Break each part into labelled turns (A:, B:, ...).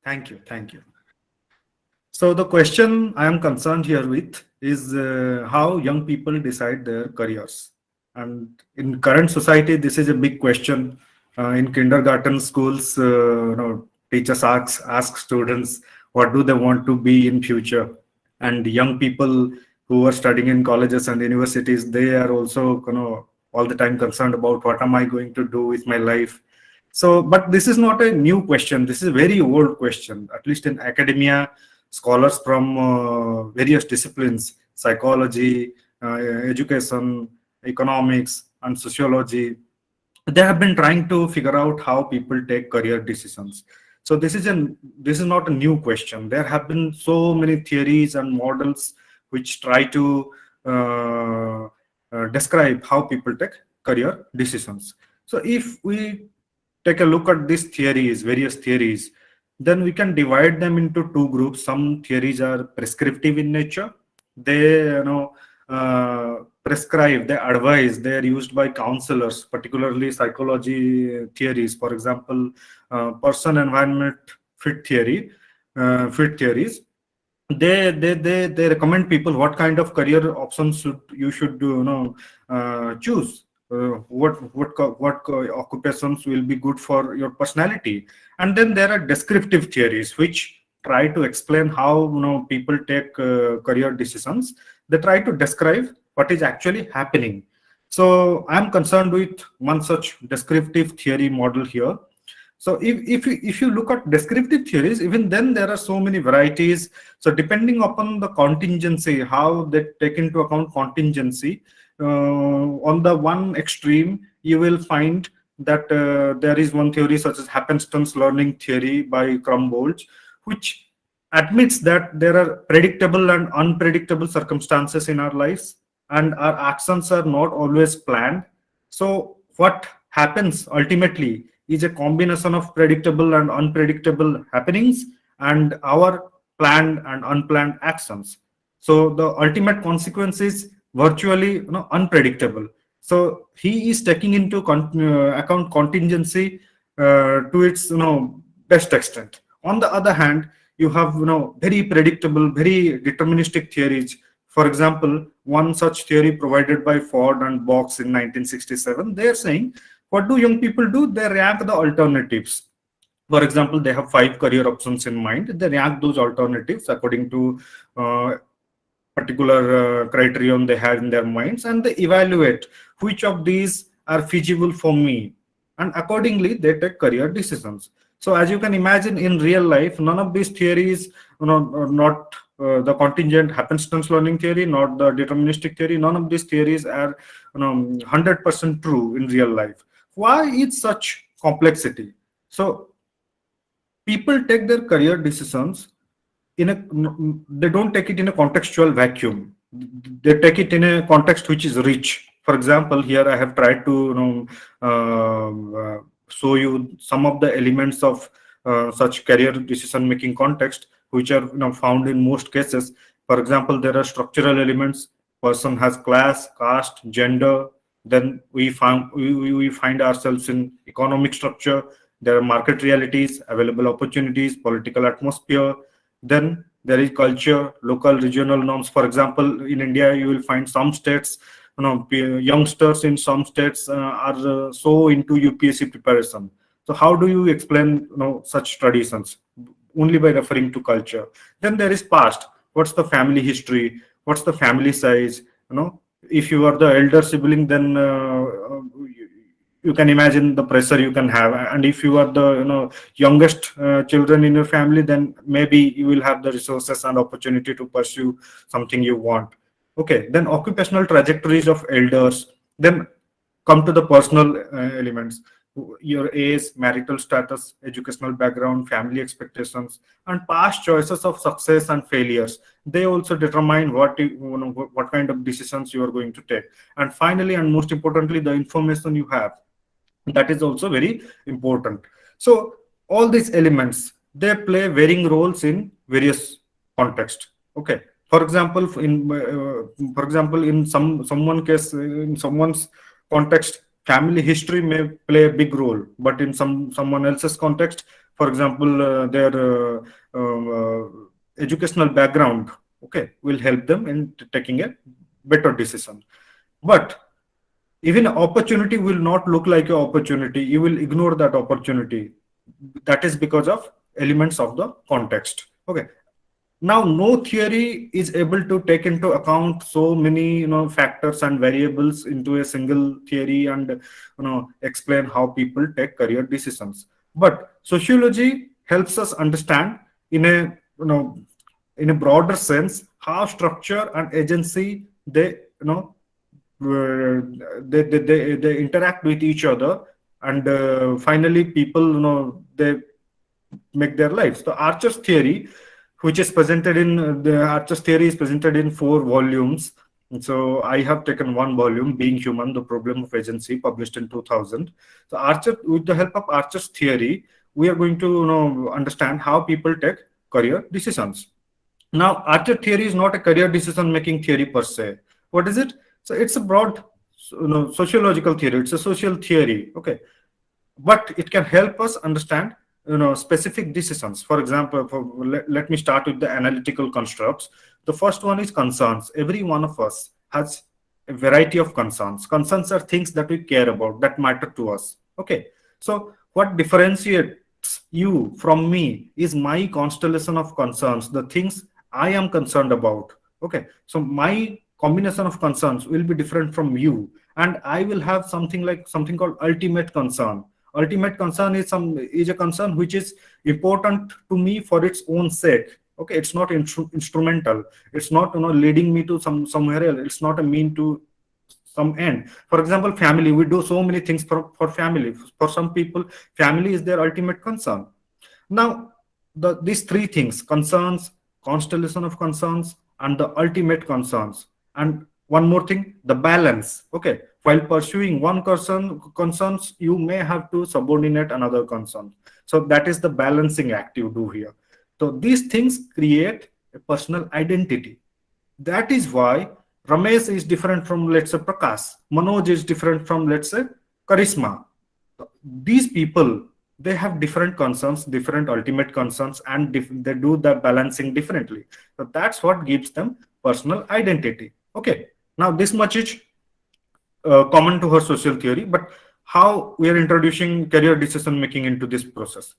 A: Thank you. Thank you. So the question I am concerned here with is how young people decide their careers. And in current society, this is a big question. In kindergarten schools, teachers ask students what do they want to be in future, and young people who are studying in colleges and universities, they are also all the time concerned about what am I going to do with my life. So, but this is not a new question. This is a very old question. At least in academia, scholars from various disciplines, psychology, education, economics, and sociology, they have been trying to figure out how people take career decisions. So this is not a new question. There have been so many theories and models which try to describe how people take career decisions. So if we take a look at these theories, various theories, then we can divide them into two groups. Some theories are prescriptive in nature. They, prescribe, they advise, they are used by counselors, particularly psychology theories. For example, person environment fit theory, fit theories. They recommend people what kind of career options you should do, choose. What occupations will be good for your personality. And then there are descriptive theories which try to explain how people take career decisions. They try to describe what is actually happening. So I'm concerned with one such descriptive theory model here. So if you look at descriptive theories, even then there are so many varieties. So depending upon the contingency, how they take into account contingency, on the one extreme, you will find that there is one theory such as happenstance learning theory by Crumbolge, which admits that there are predictable and unpredictable circumstances in our lives, and our actions are not always planned. So what happens ultimately is a combination of predictable and unpredictable happenings and our planned and unplanned actions. So the ultimate consequence is virtually unpredictable. So he is taking into account contingency to its best extent. On the other hand, you have very predictable, very deterministic theories. For example, one such theory provided by Ford and Box in 1967, they are saying, what do young people do? They rank the alternatives. For example, they have 5 career options in mind. They rank those alternatives according to particular criterion they have in their minds, and they evaluate which of these are feasible for me, and accordingly they take career decisions. So as you can imagine, in real life, none of these theories, not the contingent happenstance learning theory, not the deterministic theory, none of these theories are 100% true in real life. Why is such complexity? So people take their career decisions in a, they don't take it in a contextual vacuum. They take it in a context which is rich. For example, here I have tried to show you some of the elements of such career decision making context, which are found in most cases. For example, there are structural elements. Person has class, caste, gender. Then we find ourselves in economic structure. There are market realities, available opportunities, political atmosphere. Then there is culture, local, regional norms. For example, in India, you will find some states, youngsters in some states are so into UPSC preparation. So how do you explain such traditions? Only by referring to culture. Then there is past. What's the family history? What's the family size? If you are the elder sibling, then you can imagine the pressure you can have. And if you are the youngest children in your family, then maybe you will have the resources and opportunity to pursue something you want. Okay, then occupational trajectories of elders. Then come to the personal elements: your age, marital status, educational background, family expectations, and past choices of success and failures. They also determine what kind of decisions you are going to take. And finally, and most importantly, the information you have, that is also very important. So all these elements, they play varying roles in various contexts. Okay, for example, in someone case, in someone's context, family history may play a big role, but in someone else's context, For example, their educational background, okay, will help them in taking a better decision. But even opportunity will not look like an opportunity. You will ignore that opportunity. That is because of elements of the context. Okay. Now, no theory is able to take into account so many, factors and variables into a single theory and, explain how people take career decisions. But sociology helps us understand in a, in a broader sense how structure and agency uh, they interact with each other, and finally people, they make their lives. The Archer's theory, which is presented in the Archer's theory is presented in 4 volumes. And so I have taken one volume, Being Human, The Problem of Agency, published in 2000. So Archer, with the help of Archer's theory, we are going to, understand how people take career decisions. Now, Archer theory is not a career decision making theory per se. What is it? So it's a broad, sociological theory. It's a social theory. Okay, but it can help us understand, specific decisions. For example, let me start with the analytical constructs. The first one is concerns. Every one of us has a variety of concerns are things that we care about, that matter to us. Okay, so what differentiates you from me is my constellation of concerns, the things I am concerned about. Okay, so my combination of concerns will be different from you, and I will have something called ultimate concern. Ultimate concern is a concern which is important to me for its own sake. Okay, it's not instrumental. It's not, leading me to somewhere else. It's not a mean to some end. For example, family. We do so many things for family. For some people, family is their ultimate concern. Now, these 3 things: concerns, constellation of concerns, and the ultimate concerns. And one more thing, the balance. Okay, while pursuing one concerns, you may have to subordinate another concern. So that is the balancing act you do here. So these things create a personal identity. That is why Ramesh is different from, let's say, Prakash. Manoj is different from, let's say, Charisma. These people, they have different concerns, different ultimate concerns, and they do the balancing differently. So that's what gives them personal identity. Okay, now this much is common to her social theory, but how we are introducing career decision making into this process.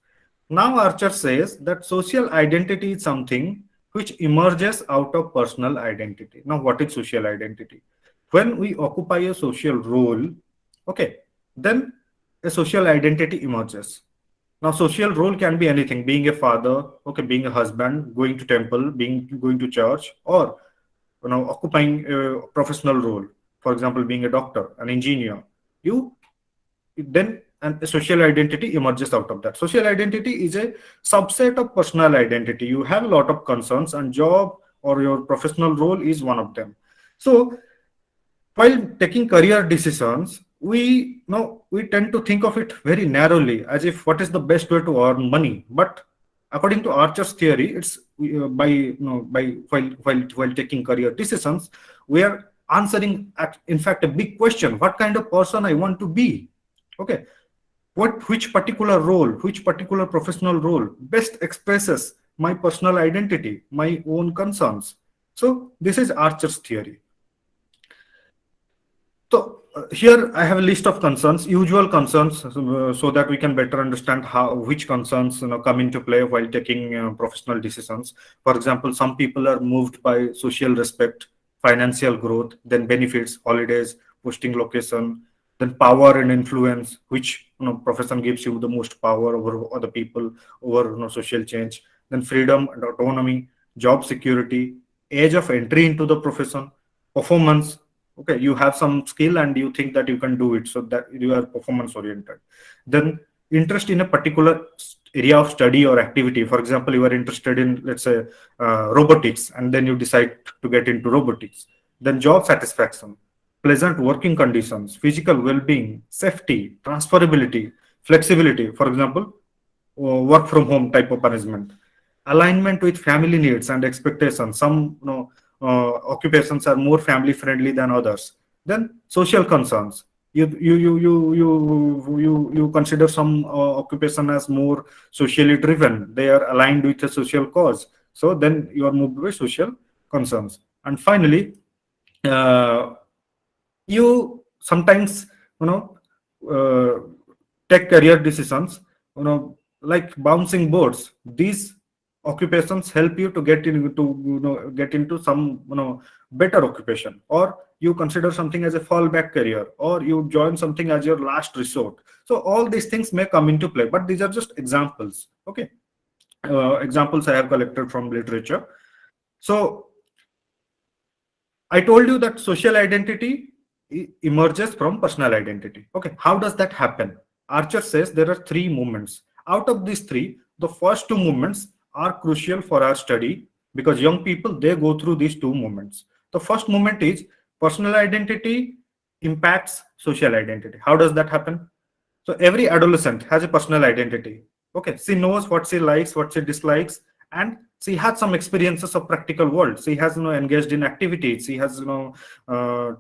A: Now Archer says that social identity is something which emerges out of personal identity. Now, what is social identity? When we occupy a social role, okay, then a social identity emerges. Now, social role can be anything: being a father, okay, being a husband, going to temple, going to church, or, occupying a professional role. For example, being a doctor, an engineer. You then, and a social identity emerges out of that. Social identity is a subset of personal identity. You have a lot of concerns, and job or your professional role is one of them. So while taking career decisions, we tend to think of it very narrowly, as if what is the best way to earn money. But according to Archer's theory, it's while taking career decisions, we are answering in fact a big question: what kind of person I want to be? Okay, which particular role, which particular professional role best expresses my personal identity, my own concerns? So this is Archer's theory. So here I have a list of concerns, usual concerns, so that we can better understand which concerns come into play while taking professional decisions. For example, some people are moved by social respect, financial growth, then benefits, holidays, posting location, then power and influence. Which profession gives you the most power over other people, over social change? Then freedom and autonomy, job security, age of entry into the profession, performance. Okay, you have some skill and you think that you can do it, so that you are performance oriented. Then interest in a particular area of study or activity. For example, you are interested in, let's say, robotics, and then you decide to get into robotics. Then job satisfaction, pleasant working conditions, physical well-being, safety, transferability, flexibility. For example, work from home type of arrangement, alignment with family needs and expectations. Some occupations are more family friendly than others. Then social concerns, You consider some occupation as more socially driven, they are aligned with a social cause, so then you are moved by social concerns. And finally, uh, you sometimes, you know, uh, take career decisions, you know, like bouncing boards. These occupations help you to get into, you know, get into some, you know, better occupation, or you consider something as a fallback career, or you join something as your last resort. So all these things may come into play, but these are just examples. Okay, examples I have collected from literature. So I told you that social identity emerges from personal identity. Okay, how does that happen? Archer says there are three movements. Out of these three, the first two movements are crucial for our study, because young people, they go through these two movements. The first movement is personal identity impacts social identity. How does that happen? So every adolescent has a personal identity. Okay, she knows what she likes, what she dislikes, and she had some experiences of practical world. She has, you know, engaged in activities. She has, you know,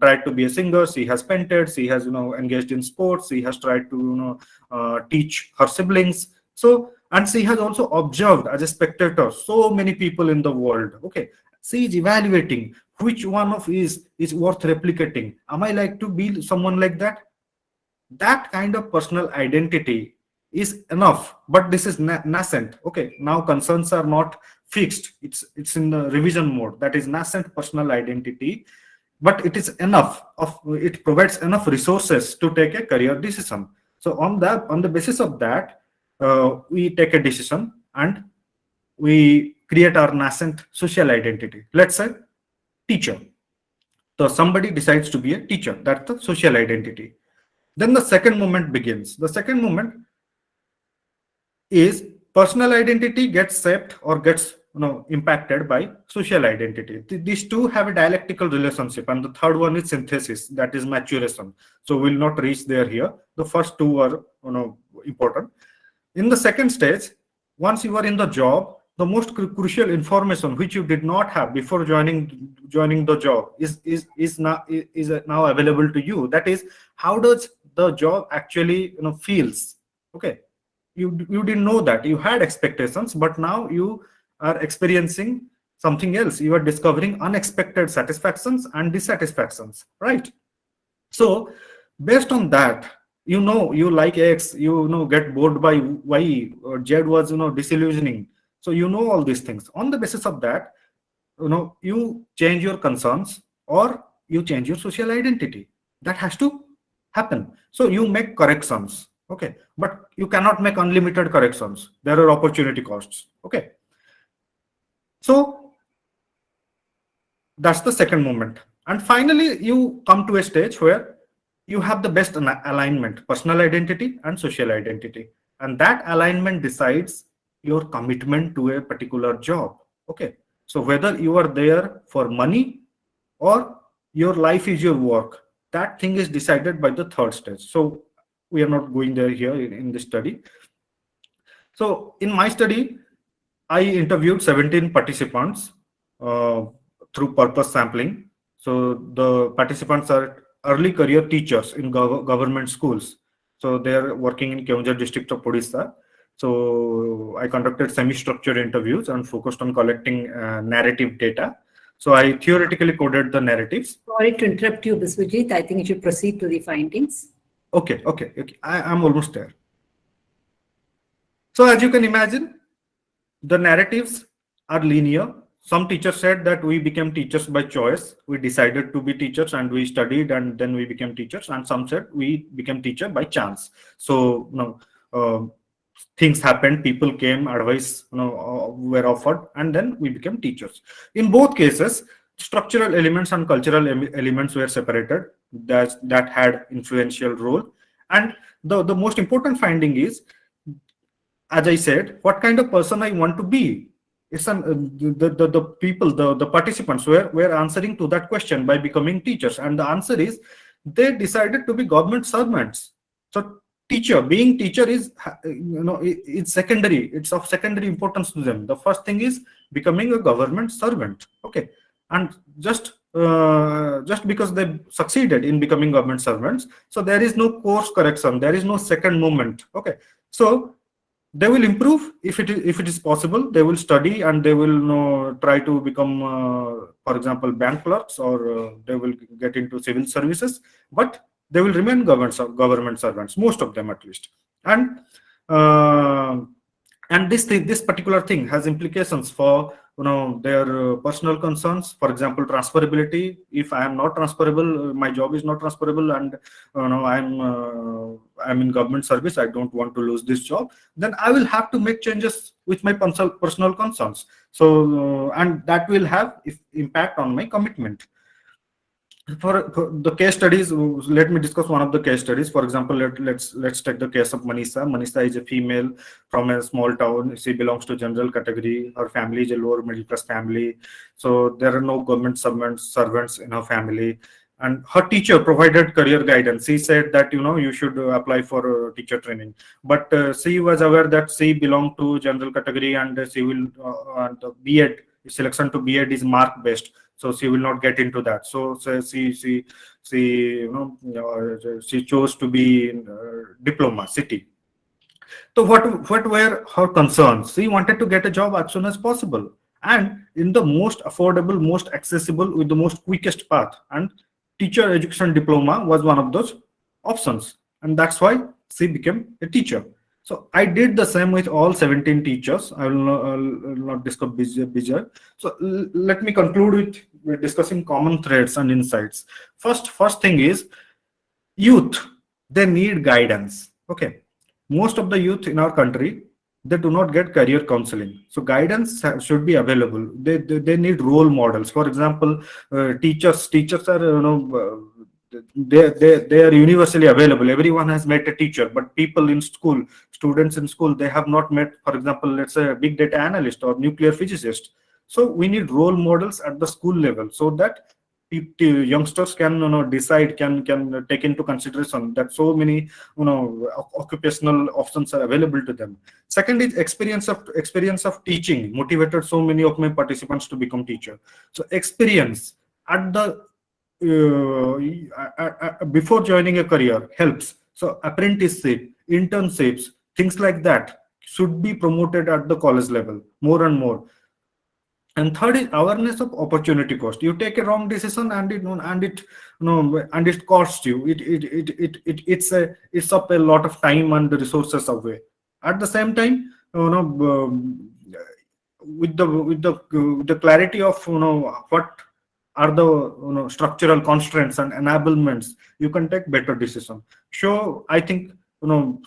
A: tried to be a singer. She has painted. She has, you know, engaged in sports. She has tried to, you know, teach her siblings. So, and she has also observed as a spectator so many people in the world. Okay, she is evaluating which one of is worth replicating. Am I like to be someone like that? That kind of personal identity is enough, but this is nascent. Okay, now concerns are not fixed, it's in the revision mode. That is nascent personal identity, but it is enough of, it provides enough resources to take a career decision. So on the basis of that, we take a decision and we create our nascent social identity. Let's say teacher. So somebody decides to be a teacher, that's the social identity. Then the second moment begins. The second moment is personal identity gets shaped or gets, you know, impacted by social identity. These two have a dialectical relationship, and the third one is synthesis, that is maturation. So we'll not reach there here. The first two are, you know, important. In the second stage, once you are in the job, the most crucial information which you did not have before joining the job is now available to you. That is, how does the job actually, you know, feels. Okay, you didn't know that. You had expectations, but now you are experiencing something else. You are discovering unexpected satisfactions and dissatisfactions, right? So based on that, you know, you like X, you know, get bored by Y, or Z was, you know, disillusioning. So you know all these things. On the basis of that, you know, you change your concerns or you change your social identity. That has to happen. So you make corrections. Okay, but you cannot make unlimited corrections. There are opportunity costs. Okay, so that's the second moment. And finally, you come to a stage where you have the best alignment, personal identity and social identity. And that alignment decides your commitment to a particular job. Okay. So whether you are there for money or your life is your work, that thing is decided by the third stage. So we are not going there here in this study. So in my study, I interviewed 17 participants uh, through purpose sampling. So the participants are early career teachers in government schools. So they are working in Keonjhar district of Odisha. So I conducted semi-structured interviews and focused on collecting narrative data. So I theoretically coded the narratives.
B: Sorry to interrupt you, Biswajit. I think you should proceed to the findings.
A: Okay. I'm almost there. So as you can imagine, the narratives are linear. Some teachers said that we became teachers by choice. We decided to be teachers and we studied and then we became teachers. And some said we became teacher by chance. So, you know, things happened, people came, advice, you know, were offered, and then we became teachers. In both cases, structural elements and cultural elements were separated. That had influential role. And the most important finding is, as I said, what kind of person I want to be. It's the people, the participants were answering to that question by becoming teachers. And the answer is they decided to be government servants. So being teacher is, you know, it's secondary. It's of secondary importance to them. The first thing is becoming a government servant. Okay. And just just because they succeeded in becoming government servants. So there is no course correction, there is no second moment. Okay, so they will improve if it is possible. They will study and they will try to become, for example, bank clerks, or they will get into civil services, but they will remain government servants, most of them at least. Uh, and this particular thing has implications for their personal concerns. For example, transferability. If I am not transferable, my job is not transferable, and I'm in government service, I don't want to lose this job, then I will have to make changes with my personal concerns. So and that will have impact on my commitment. For the case studies, let me discuss one of the case studies. For example, let's take the case of Manisa. Manisa is a female from a small town. She belongs to general category. Her family is a lower middle class family, so there are no government servants in her family. And her teacher provided career guidance. She said that you should apply for teacher training, but she was aware that she belonged to general category, and she will the B.Ed selection to B.Ed is mark based, so she will not get into that. So she chose to be in diploma city. So what were her concerns? She wanted to get a job as soon as possible, and in the most affordable, most accessible, with the most quickest path. And teacher education diploma was one of those options, and that's why she became a teacher. So I did the same with all 17 teachers. I will not discuss Bijay. So let me conclude with discussing common threads and insights. First thing is youth. They need guidance. Okay, most of the youth in our country, they do not get career counseling. So guidance should be available. They need role models. For example, teachers are they are universally available. Everyone has met a teacher, but people in school, students in school, they have not met, for example, let's say a big data analyst or nuclear physicist. So we need role models at the school level, so that youngsters can decide, can take into consideration that so many occupational options are available to them. Second is experience of teaching motivated so many of my participants to become teacher. So experience at the before joining a career helps. So apprenticeship, internships, things like that should be promoted at the college level more and more. And third is awareness of opportunity cost. You take a wrong decision, and it costs you. It's up a lot of time and resources away. At the same time, with the clarity of what are the structural constraints and enablements, you can take better decision. So I think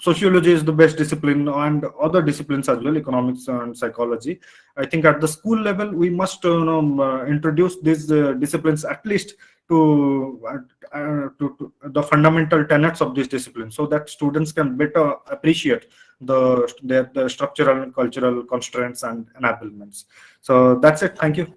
A: sociology is the best discipline, and other disciplines as well, economics and psychology. I think at the school level we must introduce these disciplines, at least to the fundamental tenets of this discipline, so that students can better appreciate the structural and cultural constraints and enablements. So that's it. Thank you.